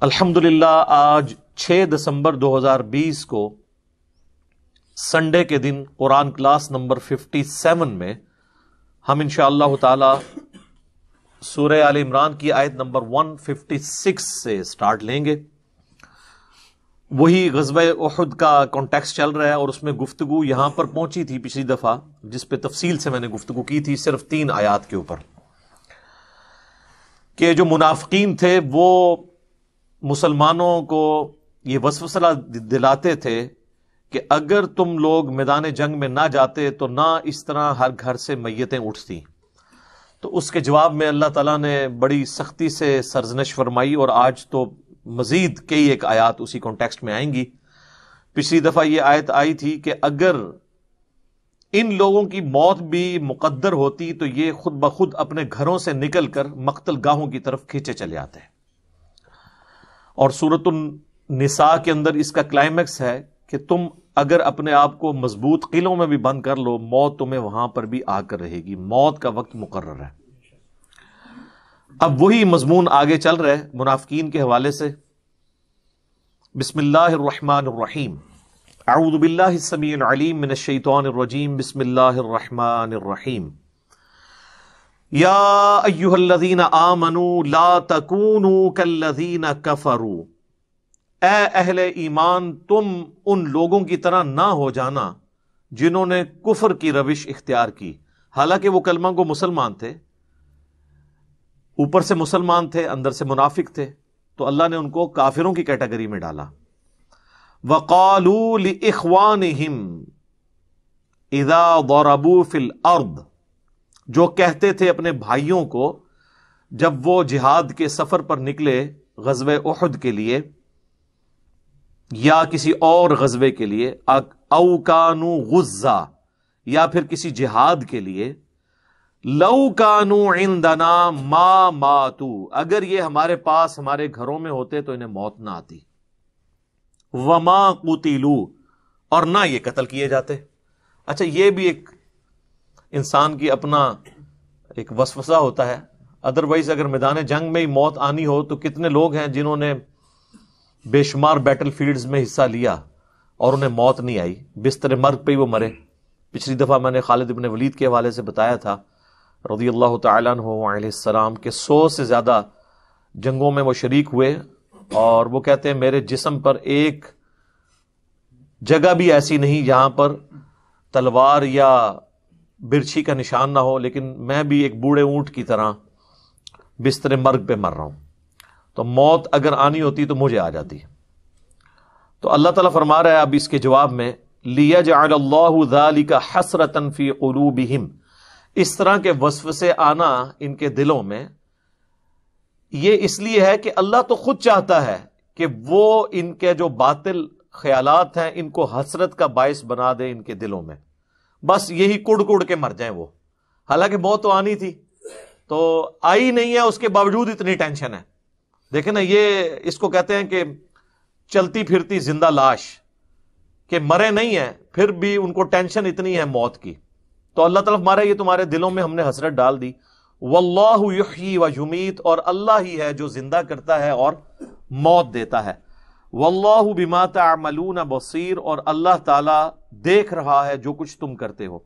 الحمدللہ آج 6 دسمبر 2020 کو سنڈے کے دن قرآن کلاس نمبر 57 میں ہم انشاءاللہ تعالی سورہ آل عمران کی آیت نمبر 156 سے سٹارٹ لیں گے. وہی غزوہ احد کا کانٹیکسٹ چل رہا ہے اور اس میں گفتگو یہاں پر پہنچی تھی پچھلی دفعہ، جس پہ تفصیل سے میں نے گفتگو کی تھی صرف 3 آیات کے اوپر، کہ جو منافقین تھے وہ مسلمانوں کو یہ وسوسہ دلاتے تھے کہ اگر تم لوگ میدان جنگ میں نہ جاتے تو نہ اس طرح ہر گھر سے میتیں اٹھتی. تو اس کے جواب میں اللہ تعالیٰ نے بڑی سختی سے سرزنش فرمائی، اور آج تو مزید کئی ایک آیات اسی کانٹیکسٹ میں آئیں گی. پچھلی دفعہ یہ آیت آئی تھی کہ اگر ان لوگوں کی موت بھی مقدر ہوتی تو یہ خود بخود اپنے گھروں سے نکل کر مقتل گاہوں کی طرف کھینچے چلے آتے ہیں. اور سورۃ النساء کے اندر اس کا کلائمیکس ہے کہ تم اگر اپنے آپ کو مضبوط قلعوں میں بھی بند کر لو، موت تمہیں وہاں پر بھی آ کر رہے گی، موت کا وقت مقرر ہے. اب وہی مضمون آگے چل رہا ہے منافقین کے حوالے سے. بسم اللہ الرحمن الرحیم، اعوذ باللہ السمیع العلیم من الشیطان الرجیم، بسم اللہ الرحمن الرحیم. یا ایھا الذین آمنوا لا تکونوا کالذین کفروا، اے اہل ایمان تم ان لوگوں کی طرح نہ ہو جانا جنہوں نے کفر کی روش اختیار کی. حالانکہ وہ کلمہ کو مسلمان تھے، اوپر سے مسلمان تھے، اندر سے منافق تھے، تو اللہ نے ان کو کافروں کی کیٹیگری میں ڈالا. وَقَالُوا لِإِخْوَانِهِمْ إِذَا ضَرَبُوا فِي الْأَرْضِ، جو کہتے تھے اپنے بھائیوں کو جب وہ جہاد کے سفر پر نکلے غزوہ احد کے لیے یا کسی اور غزوے کے لیے، او کانوا غزا، یا پھر کسی جہاد کے لیے، لو کانوا عندنا ما ماتوا، اگر یہ ہمارے پاس ہمارے گھروں میں ہوتے تو انہیں موت نہ آتی. وما قتلوا، اور نہ یہ قتل کیے جاتے. اچھا، یہ بھی ایک انسان کی اپنا ایک وسوسہ ہوتا ہے. ادروائز اگر میدان جنگ میں ہی موت آنی ہو تو کتنے لوگ ہیں جنہوں نے بے شمار بیٹل فیلڈز میں حصہ لیا اور انہیں موت نہیں آئی، بستر مرگ پہ ہی وہ مرے. پچھلی دفعہ میں نے خالد ابن ولید کے حوالے سے بتایا تھا رضی اللہ تعالیٰ عنہ علیہ السلام کہ 100 سے زیادہ جنگوں میں وہ شریک ہوئے، اور وہ کہتے ہیں میرے جسم پر ایک جگہ بھی ایسی نہیں جہاں پر تلوار یا برچھی کا نشان نہ ہو، لیکن میں بھی ایک بوڑھے اونٹ کی طرح بستر مرگ پہ مر رہا ہوں. تو موت اگر آنی ہوتی تو مجھے آ جاتی. تو اللہ تعالیٰ فرما رہا ہے اب اس کے جواب میں، لِيَجْعَلَ اللَّهُ ذَلِكَ حَسْرَةً فِي قُلُوبِهِمْ، اس طرح کے وسوسے آنا ان کے دلوں میں یہ اس لیے ہے کہ اللہ تو خود چاہتا ہے کہ وہ ان کے جو باطل خیالات ہیں ان کو حسرت کا باعث بنا دے ان کے دلوں میں، بس یہی کڑ کڑ کے مر جائیں وہ. حالانکہ موت تو آنی تھی، تو آئی نہیں ہے، اس کے باوجود اتنی ٹینشن ہے. دیکھیں نا، یہ اس کو کہتے ہیں کہ چلتی پھرتی زندہ لاش، کہ مرے نہیں ہیں پھر بھی ان کو ٹینشن اتنی ہے موت کی. تو اللہ تعالیٰ ہمارا یہ تمہارے دلوں میں ہم نے حسرت ڈال دی. واللہ یحیی و یمیت، اور اللہ ہی ہے جو زندہ کرتا ہے اور موت دیتا ہے. واللہ بما تعملون بصیر، اور اللہ تعالیٰ دیکھ رہا ہے جو کچھ تم کرتے ہو.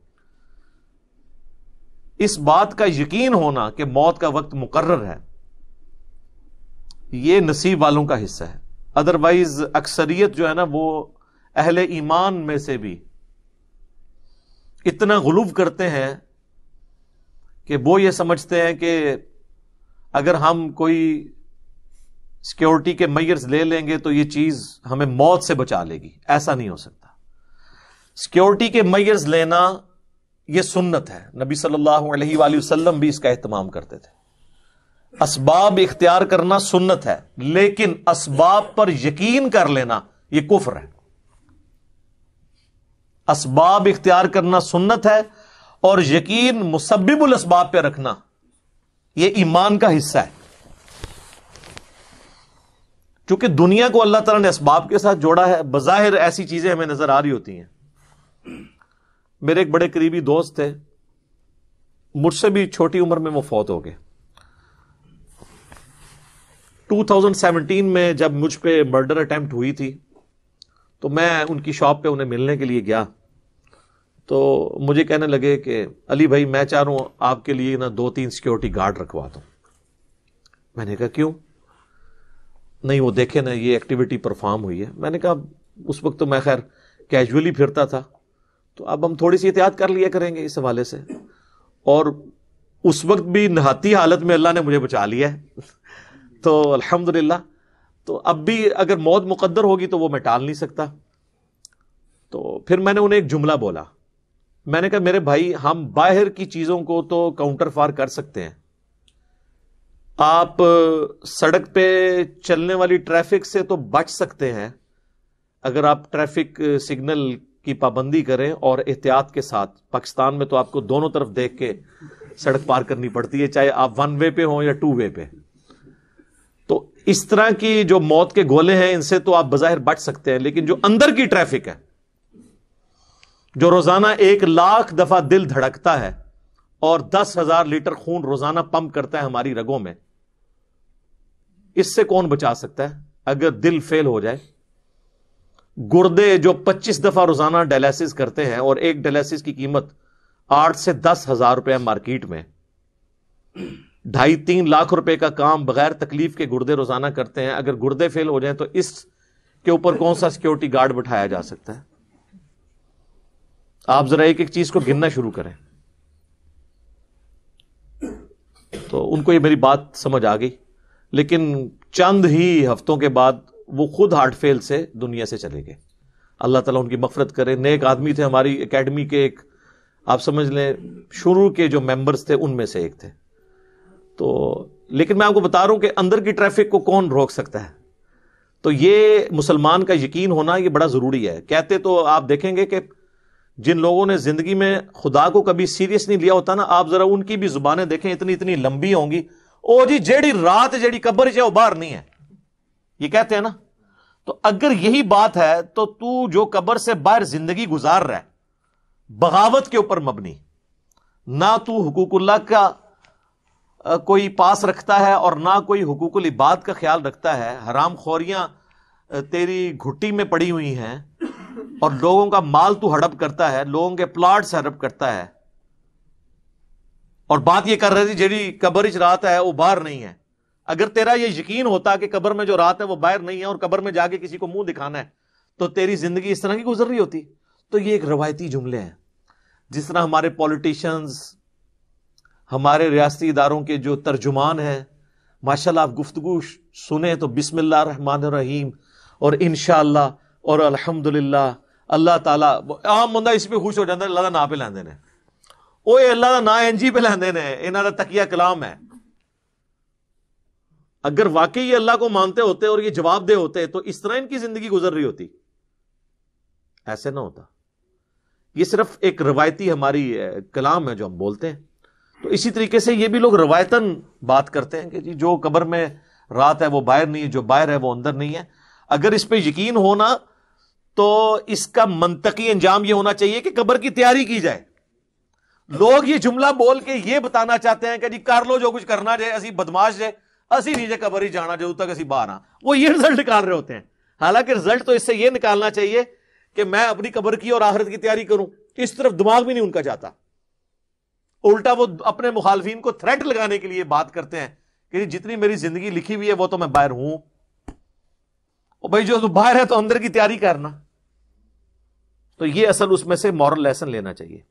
اس بات کا یقین ہونا کہ موت کا وقت مقرر ہے، یہ نصیب والوں کا حصہ ہے. ادروائز اکثریت جو ہے نا، وہ اہل ایمان میں سے بھی اتنا غلو کرتے ہیں کہ وہ یہ سمجھتے ہیں کہ اگر ہم کوئی سیکیورٹی کے میئرز لے لیں گے تو یہ چیز ہمیں موت سے بچا لے گی. ایسا نہیں ہو سکتا. سیکیورٹی کے میئرز لینا یہ سنت ہے، نبی صلی اللہ علیہ وآلہ وسلم بھی اس کا اہتمام کرتے تھے. اسباب اختیار کرنا سنت ہے، لیکن اسباب پر یقین کر لینا یہ کفر ہے. اسباب اختیار کرنا سنت ہے، اور یقین مسبب الاسباب پہ رکھنا یہ ایمان کا حصہ ہے. چونکہ دنیا کو اللہ تعالیٰ نے اسباب کے ساتھ جوڑا ہے، بظاہر ایسی چیزیں ہمیں نظر آ رہی ہوتی ہیں. میرے ایک بڑے قریبی دوست تھے، مجھ سے بھی چھوٹی عمر میں وہ فوت ہو گئے. 2017 میں جب مجھ پہ مرڈر اٹیمپٹ ہوئی تھی تو میں ان کی شاپ پہ انہیں ملنے کے لیے گیا تو مجھے کہنے لگے کہ علی بھائی میں چاہ رہا ہوں آپ کے لیے نا 2-3 سیکورٹی گارڈ رکھوا دوں. میں نے کہا کیوں؟ نہیں وہ دیکھیں نا یہ ایکٹیویٹی پرفارم ہوئی ہے. میں نے کہا اس وقت تو میں خیر کیجولی پھرتا تھا تو اب ہم تھوڑی سی احتیاط کر لیا کریں گے اس حوالے سے, اور اس وقت بھی نہاتی حالت میں اللہ نے مجھے بچا لیا ہے تو الحمدللہ. تو اب بھی اگر موت مقدر ہوگی تو وہ میں ٹال نہیں سکتا. تو پھر میں نے انہیں ایک جملہ بولا, میں نے کہا میرے بھائی ہم باہر کی چیزوں کو تو کاؤنٹر فار کر سکتے ہیں, آپ سڑک پہ چلنے والی ٹریفک سے تو بچ سکتے ہیں اگر آپ ٹریفک سگنل کی پابندی کریں اور احتیاط کے ساتھ. پاکستان میں تو آپ کو دونوں طرف دیکھ کے سڑک پار کرنی پڑتی ہے, چاہے آپ 1 وے پہ ہوں یا 2 وے پہ. تو اس طرح کی جو موت کے گولے ہیں ان سے تو آپ بظاہر بچ سکتے ہیں, لیکن جو اندر کی ٹریفک ہے جو روزانہ 1,00,000 دفعہ دل دھڑکتا ہے اور 10,000 لیٹر خون روزانہ پمپ کرتا ہے ہماری رگوں میں, اس سے کون بچا سکتا ہے؟ اگر دل فیل ہو جائے, گردے جو 25 دفعہ روزانہ ڈائلیسس کرتے ہیں اور ایک ڈائلیسس کی قیمت 8 سے 10,000 روپے مارکیٹ میں, 2.5-3 لاکھ روپے کا کام بغیر تکلیف کے گردے روزانہ کرتے ہیں. اگر گردے فیل ہو جائیں تو اس کے اوپر کون سا سیکورٹی گارڈ بٹھایا جا سکتا ہے؟ آپ ذرا ایک ایک چیز کو گننا شروع کریں. تو ان کو یہ میری بات سمجھ آ گئی, لیکن چند ہی ہفتوں کے بعد وہ خود ہارٹ فیل سے دنیا سے چلے گئے. اللہ تعالیٰ ان کی مغفرت کرے. نیک آدمی تھے, ہماری اکیڈمی کے ایک آپ سمجھ لیں شروع کے جو ممبرز تھے ان میں سے ایک تھے. تو لیکن میں آپ کو بتا رہا ہوں کہ اندر کی ٹریفک کو کون روک سکتا ہے؟ تو یہ مسلمان کا یقین ہونا یہ بڑا ضروری ہے. کہتے تو آپ دیکھیں گے کہ جن لوگوں نے زندگی میں خدا کو کبھی سیریس نہیں لیا ہوتا نا, آپ ذرا ان کی بھی زبانیں دیکھیں, اتنی لمبی ہوں گی. او جی جیڑی رات جیڑی قبر ہے وہ باہر نہیں ہے, یہ کہتے ہیں نا. تو اگر یہی بات ہے تو جو قبر سے باہر زندگی گزار رہا ہے بغاوت کے اوپر مبنی, نہ تو حقوق اللہ کا کوئی پاس رکھتا ہے اور نہ کوئی حقوق العباد کا خیال رکھتا ہے, حرام خوریاں تیری گھٹی میں پڑی ہوئی ہیں اور لوگوں کا مال تو ہڑپ کرتا ہے, لوگوں کے پلاٹس ہڑپ کرتا ہے, اور بات یہ کر رہے تھی جیڑی قبر وچ رات ہے وہ باہر نہیں ہے. اگر تیرا یہ یقین ہوتا کہ قبر میں جو رات ہے وہ باہر نہیں ہے اور قبر میں جا کے کسی کو منہ دکھانا ہے تو تیری زندگی اس طرح کی گزر رہی ہوتی. تو یہ ایک روایتی جملے ہیں, جس طرح ہمارے پولیٹیشنز, ہمارے ریاستی اداروں کے جو ترجمان ہیں, ماشاءاللہ آپ گفتگو سنیں تو بسم اللہ الرحمن الرحیم اور انشاءاللہ اور الحمدللہ اللہ تعالیٰ عام بندہ اس پہ خوش ہو جاتا ہے, اللہ کا نام پہ لیندے نے, اوے اللہ کا نام NG پہ لیندے نے, انہاں دا تقیہ کلام ہے. اگر واقعی یہ اللہ کو مانتے ہوتے اور یہ جواب دے ہوتے تو اس طرح ان کی زندگی گزر رہی ہوتی؟ ایسے نہ ہوتا. یہ صرف ایک روایتی ہماری کلام ہے جو ہم بولتے ہیں. تو اسی طریقے سے یہ بھی لوگ روایتاً بات کرتے ہیں کہ جی جو قبر میں رات ہے وہ باہر نہیں ہے, جو باہر ہے وہ اندر نہیں ہے. اگر اس پہ یقین ہونا تو اس کا منطقی انجام یہ ہونا چاہیے کہ قبر کی تیاری کی جائے. لوگ یہ جملہ بول کے یہ بتانا چاہتے ہیں کہ جی کر لو جو کچھ کرنا جائے, اسی بدماش جائے, اسی نہیں جائے قبر ہی جانا جب تک اسی باہر آ, وہ یہ رزلٹ نکال رہے ہوتے ہیں. حالانکہ رزلٹ تو اس سے یہ نکالنا چاہیے کہ میں اپنی قبر کی اور آخرت کی تیاری کروں. اس طرف دماغ بھی نہیں ان کا جاتا. الٹا وہ اپنے مخالفین کو تھریٹ لگانے کے لیے بات کرتے ہیں کہ جتنی میری زندگی لکھی ہوئی ہے وہ تو میں باہر ہوں. بھائی جو باہر ہے تو اندر کی تیاری کرنا. تو یہ اصل اس میں سے مورل لیسن لینا چاہیے.